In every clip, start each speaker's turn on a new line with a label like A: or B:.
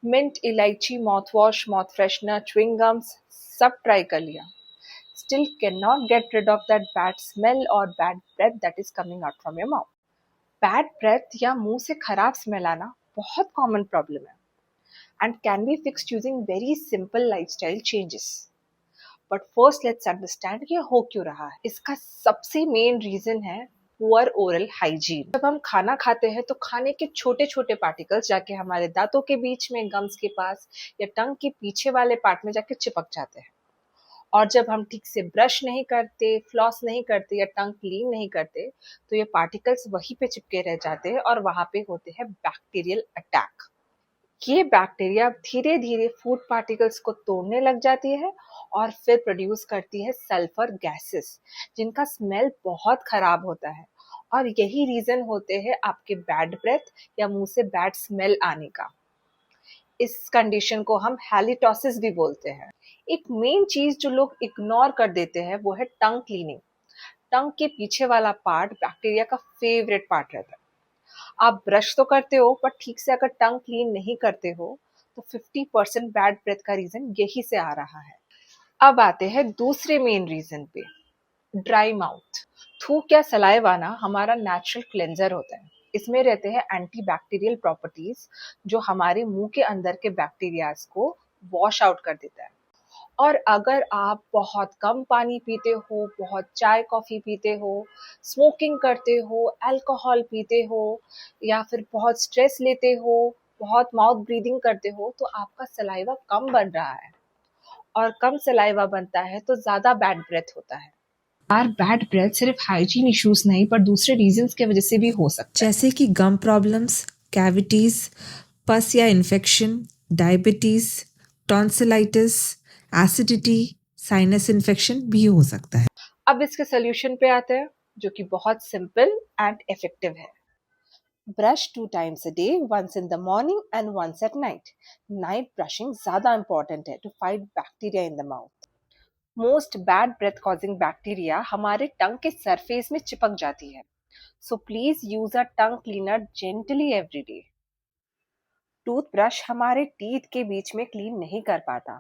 A: Mint, इलायची, mouth wash, mouth freshener, chewing gums सब try कर लिया, still can not get rid of that bad smell और bad breath that is coming out from your mouth. Bad breath या मुंह से खराब smell आना बहुत कॉमन प्रॉब्लम है and can be fixed using very simple lifestyle changes. But first let's understand ये हो क्यों रहा है। इसका सबसे मेन रीजन है पुअर ओरल हाइजीन। जब हम खाना खाते हैं तो खाने के छोटे छोटे पार्टिकल्स जाके हमारे दांतों के बीच में, गम्स के पास या टंग के पीछे वाले पार्ट में जाके चिपक जाते हैं। और जब हम ठीक से ब्रश नहीं करते, फ्लॉस नहीं करते या टंग क्लीन नहीं करते तो ये पार्टिकल्स वहीं पे चिपके रह जाते हैं और वहां पे होते हैं बैक्टीरियल अटैक। ये बैक्टीरिया धीरे धीरे फूड पार्टिकल्स को तोड़ने लग जाती है और फिर प्रोड्यूस करती है सल्फर गैसेस, जिनका स्मेल बहुत खराब होता है। और यही रीजन होते हैं आपके बैड ब्रेथ या मुंह से बैड स्मेल आने का। इस कंडीशन को हम हैलिटोसिस भी बोलते हैं। एक मेन चीज जो लोग इग्नोर कर देते हैं वो है टंग क्लीनिंग। टंग के पीछे वाला पार्ट बैक्टीरिया का फेवरेट पार्ट रहता है। आप ब्रश तो करते हो पर ठीक से अगर टंग क्लीन नहीं करते हो तो 50% बैड ब्रेथ का रीजन यही से आ रहा है। अब आते हैं दूसरे मेन रीजन पे, ड्राई माउथ। थूक या सलाइवा ना हमारा नेचुरल क्लेंजर होता है। इसमें रहते हैं एंटी बैक्टीरियल प्रॉपर्टीज जो हमारे मुंह के अंदर के बैक्टीरियाज को वॉश आउट कर देता है। और अगर आप बहुत कम पानी पीते हो, बहुत चाय कॉफी पीते हो, स्मोकिंग करते हो, अल्कोहल पीते हो या फिर बहुत स्ट्रेस लेते हो, बहुत माउथ ब्रीदिंग करते हो तो आपका सलाइवा कम बन रहा है। और कम सलाइवा बनता है तो ज्यादा बैड ब्रेथ होता है। और बैड ब्रेथ सिर्फ हाइजीन इश्यूज नहीं पर दूसरे रीजंस की वजह से भी हो सकता है,
B: जैसे कि गम प्रॉब्लम्स, कैविटीज, पस या infection, diabetes, tonsillitis, acidity, sinus infection भी हो सकता है।
A: अब इसके सोल्यूशन पे आते हैं जो कि बहुत सिंपल एंड इफेक्टिव है। Brush 2 times a day, once in the morning and once at night. Night brushing ज़्यादा important है to fight bacteria in the mouth. Most bad breath causing bacteria हमारे टंग के सरफेस में चिपक जाती है. So please use a tongue cleaner gently every day. Toothbrush हमारे teeth के बीच में क्लीन नहीं कर पाता,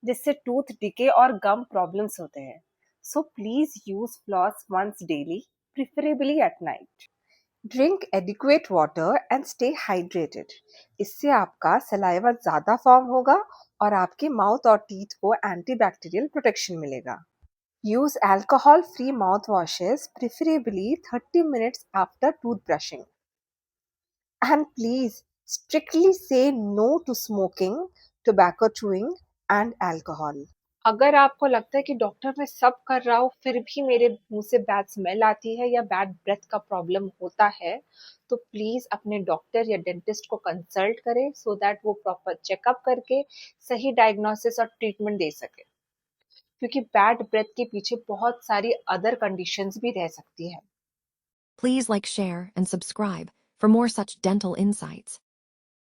A: जिससे टूथ डिके और गम प्रॉब्लम्स होते हैं. So please use floss once daily, preferably at night. Drink adequate water and stay hydrated. इससे आपका सलाइवा ज़्यादा फॉर्म होगा और आपके माउथ और टीथ को एंटीबैक्टीरियल प्रोटेक्शन मिलेगा। Use alcohol free mouth washes preferably 30 minutes after tooth brushing. And please strictly say no to smoking, tobacco chewing and alcohol. अगर आपको लगता है कि डॉक्टर मैं सब कर रहा हूँ फिर भी मेरे मुंह से बैड स्मेल आती है या बैड ब्रेथ का प्रॉब्लम होता है तो प्लीज अपने डॉक्टर या डेंटिस्ट को कंसल्ट करें सो दैट वो प्रॉपर चेकअप करके सही डायग्नोसिस और ट्रीटमेंट दे सके, क्योंकि बैड ब्रेथ के पीछे बहुत सारी अदर कंडीशंस भी रह सकती है।
C: Please like, share, and subscribe for more such dental insights.